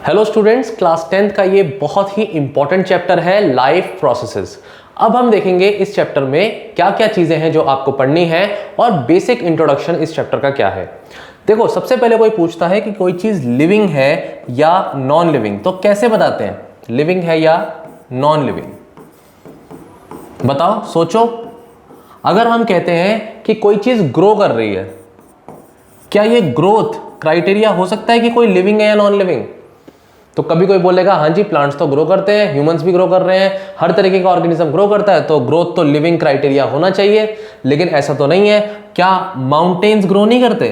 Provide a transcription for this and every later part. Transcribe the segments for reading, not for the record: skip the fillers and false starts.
Hello students, class 10th का ये बहुत ही इंपॉर्टेंट चैप्टर है लाइफ प्रोसेसेस। अब हम देखेंगे इस चैप्टर में क्या क्या चीजें हैं जो आपको पढ़नी है और बेसिक इंट्रोडक्शन इस चैप्टर का क्या है। देखो, सबसे पहले कोई पूछता है कि कोई चीज लिविंग है या नॉन लिविंग, तो कैसे बताते हैं लिविंग है या नॉन लिविंग? बताओ, सोचो। अगर हम कहते हैं कि कोई चीज ग्रो कर रही है, क्या ये ग्रोथ क्राइटेरिया हो सकता है कि कोई लिविंग है या नॉन लिविंग? तो कभी कोई बोलेगा हाँ जी, प्लांट्स तो ग्रो करते हैं, ह्यूमंस भी ग्रो कर रहे हैं, हर तरीके का ऑर्गेनिज्म ग्रो करता है, तो ग्रोथ तो लिविंग क्राइटेरिया होना चाहिए। लेकिन ऐसा तो नहीं है। क्या माउंटेन्स ग्रो नहीं करते?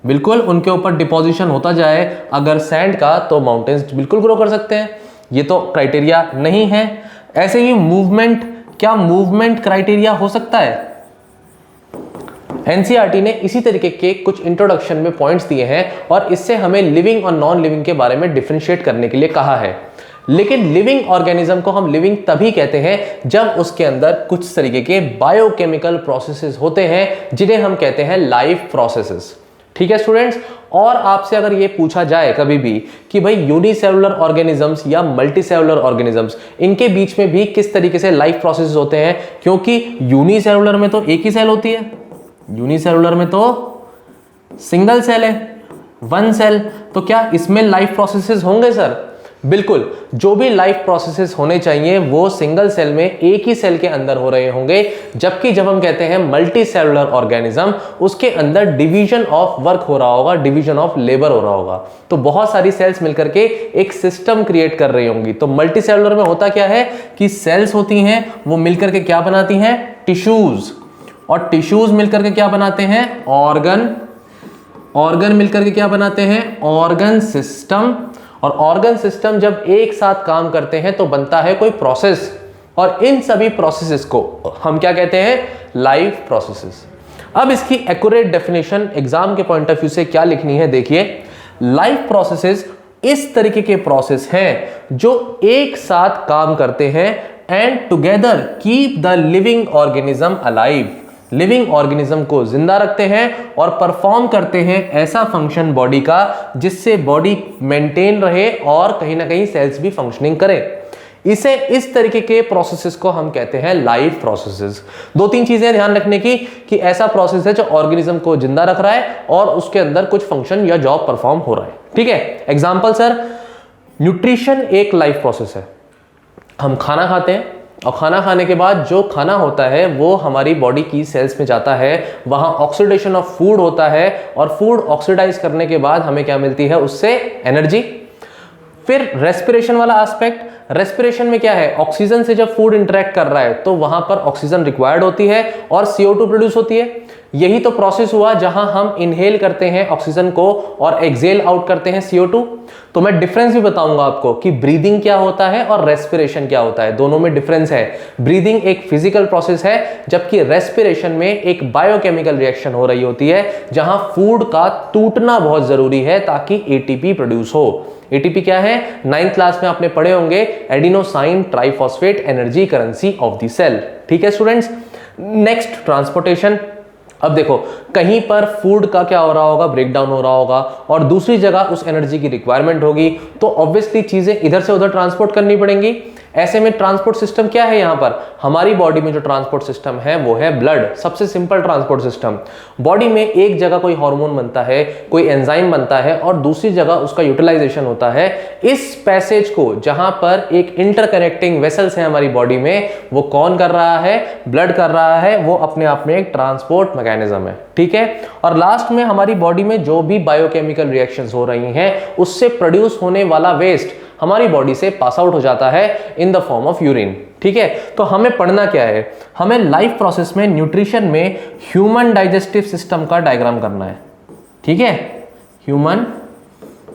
बिल्कुल, उनके ऊपर डिपोजिशन होता जाए अगर सैंड का, तो माउंटेन्स बिल्कुल ग्रो कर सकते हैं। ये तो क्राइटेरिया नहीं है। ऐसे ही मूवमेंट, क्या मूवमेंट क्राइटेरिया हो सकता है? एनसीईआरटी ने इसी तरीके के कुछ इंट्रोडक्शन में पॉइंट्स दिए हैं और इससे हमें लिविंग और नॉन लिविंग के बारे में डिफरेंशिएट करने के लिए कहा है। लेकिन लिविंग ऑर्गेनिज्म को हम लिविंग तभी कहते हैं जब उसके अंदर कुछ तरीके के बायोकेमिकल प्रोसेसेस होते हैं जिन्हें हम कहते हैं लाइफ प्रोसेसेस। ठीक है स्टूडेंट्स। और आपसे अगर ये पूछा जाए कभी भी कि भाई यूनिसेलुलर ऑर्गेनिजम्स या मल्टीसेलुलर ऑर्गेनिजम्स, इनके बीच में भी किस तरीके से लाइफ प्रोसेस होते हैं, क्योंकि यूनिसेलुलर में तो एक ही सेल होती है, यूनिसेलुलर में तो सिंगल सेल है, वन सेल, तो क्या इसमें लाइफ प्रोसेसेस होंगे सर? बिल्कुल, जो भी लाइफ प्रोसेसेस होने चाहिए वो सिंगल सेल में एक ही सेल के अंदर हो रहे होंगे। जबकि जब हम कहते हैं मल्टी सेलुलर ऑर्गेनिज्म, उसके अंदर डिवीजन ऑफ वर्क हो रहा होगा, डिवीजन ऑफ लेबर हो रहा होगा। तो बहुत सारी सेल्स मिलकर के एक सिस्टम क्रिएट कर रही होंगी। तो मल्टी सेलुलर में होता क्या है कि सेल्स होती हैं, वो मिलकर के क्या बनाती हैं? टिश्यूज। और टिश्यूज मिलकर के क्या बनाते हैं? ऑर्गन। ऑर्गन मिलकर के क्या बनाते हैं? Organ system. और ऑर्गन सिस्टम जब एक साथ काम करते हैं तो बनता है कोई प्रोसेस, और इन सभी प्रोसेसेस को हम क्या कहते हैं? Life processes. अब इसकी एक्यूरेट डेफिनेशन एग्जाम के पॉइंट ऑफ व्यू से क्या लिखनी है, देखिए। लाइफ प्रोसेसेस इस तरीके के प्रोसेस हैं जो एक साथ काम करते हैं and together keep the living organism alive. Living organism को जिंदा रखते हैं और परफॉर्म करते हैं ऐसा फंक्शन बॉडी का जिससे बॉडी मेंटेन रहे और कहीं ना कहीं सेल्स भी फंक्शनिंग करें। इसे, इस तरीके के प्रोसेसेस को हम कहते हैं लाइफ प्रोसेसेस। दो तीन चीजें ध्यान रखने की कि ऐसा प्रोसेस है जो ऑर्गेनिज्म को जिंदा रख रहा है और उसके अंदर कुछ फंक्शन या जॉब परफॉर्म हो रहा है। ठीक है, एग्जाम्पल सर, न्यूट्रिशन एक लाइफ प्रोसेस है। हम खाना खाते हैं और खाना खाने के बाद जो खाना होता है वो हमारी बॉडी की सेल्स में जाता है, वहां ऑक्सीडेशन ऑफ फूड होता है और फूड ऑक्सीडाइज करने के बाद हमें क्या मिलती है? उससे एनर्जी। फिर रेस्पिरेशन वाला एस्पेक्ट, रेस्पिरेशन में क्या है? ऑक्सीजन से जब फूड इंटरेक्ट कर रहा है तो वहां पर ऑक्सीजन रिक्वायर्ड होती है और CO2 प्रोड्यूस होती है। यही तो प्रोसेस हुआ जहां हम इनहेल करते हैं ऑक्सीजन को और एक्सहेल आउट करते हैं CO2। तो मैं डिफरेंस भी बताऊंगा आपको कि ब्रीदिंग क्या होता है और रेस्पिरेशन क्या होता है, दोनों में डिफरेंस है। ब्रीदिंग एक फिजिकल प्रोसेस है, जबकि रेस्पिरेशन में एक बायोकेमिकल रिएक्शन हो रही होती है जहां फूड का टूटना बहुत जरूरी है ताकि ATP प्रोड्यूस हो। ATP क्या है? 9th क्लास में आपने पढ़े होंगे, adenosine triphosphate energy currency of the cell. ठीक है स्टूडेंट्स। Next, transportation. अब देखो, कहीं पर फूड का क्या हो रहा होगा? ब्रेक डाउन हो रहा होगा और दूसरी जगह उस एनर्जी की रिक्वायरमेंट होगी, तो ऑब्वियसली चीजें इधर से उधर ट्रांसपोर्ट करनी पड़ेंगी। ऐसे में ट्रांसपोर्ट सिस्टम क्या है? यहां पर हमारी बॉडी में जो ट्रांसपोर्ट सिस्टम है वो है ब्लड। सबसे सिंपल ट्रांसपोर्ट सिस्टम। बॉडी में एक जगह कोई हार्मोन बनता है, कोई एंजाइम बनता है और दूसरी जगह उसका यूटिलाइजेशन होता है। इस पैसेज को, जहां पर एक इंटरकनेक्टिंग वेसल्स है हमारी बॉडी में, वो कौन कर रहा है? ब्लड कर रहा है। वो अपने आप में एक ट्रांसपोर्ट मैकेनिज्म है। ठीक है। और लास्ट में हमारी बॉडी में जो भी बायोकेमिकल रिएक्शंस हो रही हैं उससे प्रोड्यूस होने वाला वेस्ट हमारी बॉडी से पास आउट हो जाता है in the form of urine. ठीक है। तो हमें पढ़ना क्या है? हमें लाइफ प्रोसेस में, न्यूट्रिशन में ह्यूमन डाइजेस्टिव सिस्टम का डायग्राम करना है। ठीक है, ह्यूमन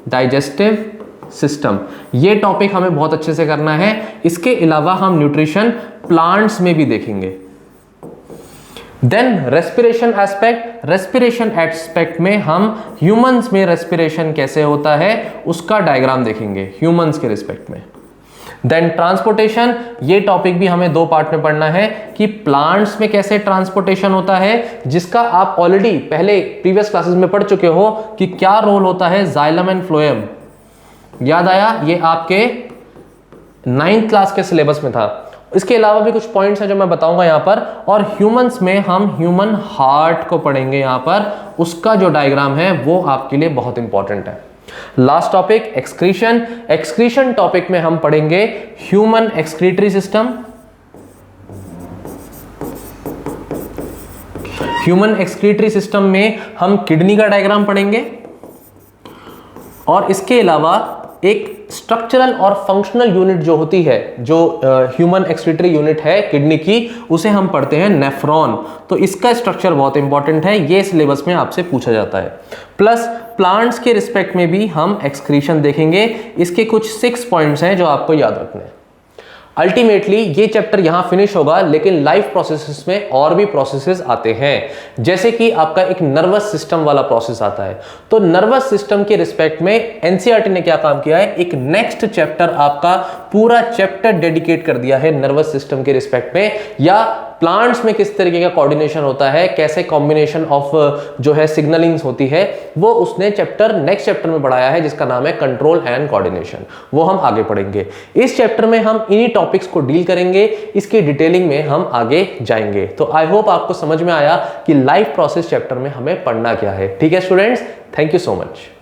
डाइजेस्टिव सिस्टम, ये टॉपिक हमें बहुत अच्छे से करना है। इसके अलावा हम न्यूट्रिशन प्लांट्स में भी देखेंगे। Then respiration aspect, respiration aspect में हम ह्यूमंस में रेस्पिरेशन कैसे होता है उसका डायग्राम देखेंगे ह्यूमंस के रिस्पेक्ट में। देन ट्रांसपोर्टेशन, ये टॉपिक भी हमें दो पार्ट में पढ़ना है कि प्लांट्स में कैसे ट्रांसपोर्टेशन होता है, जिसका आप ऑलरेडी पहले प्रीवियस क्लासेस में पढ़ चुके हो कि क्या रोल होता है जाइलम एंड फ्लोएम। याद आया? ये आपके 9th क्लास के सिलेबस में था। इसके अलावा भी कुछ पॉइंट्स हैं जो मैं बताऊंगा यहां पर। और ह्यूमंस में हम ह्यूमन हार्ट को पढ़ेंगे यहां पर, उसका जो डायग्राम है वो आपके लिए बहुत इंपॉर्टेंट है। Last topic excretion. Excretion topic में हम पढ़ेंगे human excretory system. Human excretory system में हम किडनी का डायग्राम पढ़ेंगे और इसके अलावा एक स्ट्रक्चरल और फंक्शनल यूनिट जो होती है, जो ह्यूमन एक्सक्रीटरी यूनिट है किडनी की, उसे हम पढ़ते हैं नेफ्रॉन। तो इसका स्ट्रक्चर बहुत इंपॉर्टेंट है, ये सिलेबस में आपसे पूछा जाता है। प्लस प्लांट्स के रिस्पेक्ट में भी हम एक्सक्रीशन देखेंगे। इसके कुछ 6 पॉइंट्स हैं जो आपको याद रखने हैं। अल्टीमेटली ये चैप्टर यहां फिनिश होगा, लेकिन लाइफ प्रोसेसेस में और भी प्रोसेसेस आते हैं, जैसे कि आपका एक नर्वस सिस्टम वाला प्रोसेस आता है। तो नर्वस सिस्टम के रिस्पेक्ट में एनसीईआरटी ने क्या काम किया है, एक नेक्स्ट चैप्टर आपका पूरा चैप्टर डेडिकेट कर दिया है नर्वस सिस्टम के रिस्पेक्ट में, या प्लांट्स में किस तरीके का कोऑर्डिनेशन होता है, कैसे कॉम्बिनेशन ऑफ जो है सिग्नलिंग्स होती है, वो उसने नेक्स्ट चैप्टर में पढ़ाया है, जिसका नाम है कंट्रोल एंड कोऑर्डिनेशन। वो हम आगे पढ़ेंगे। इस चैप्टर में हम इन्हीं टॉपिक्स को डील करेंगे, इसकी डिटेलिंग में हम आगे जाएंगे। तो आई होप आपको समझ में आया कि लाइफ प्रोसेस चैप्टर में हमें पढ़ना क्या है। ठीक है students, thank you so much.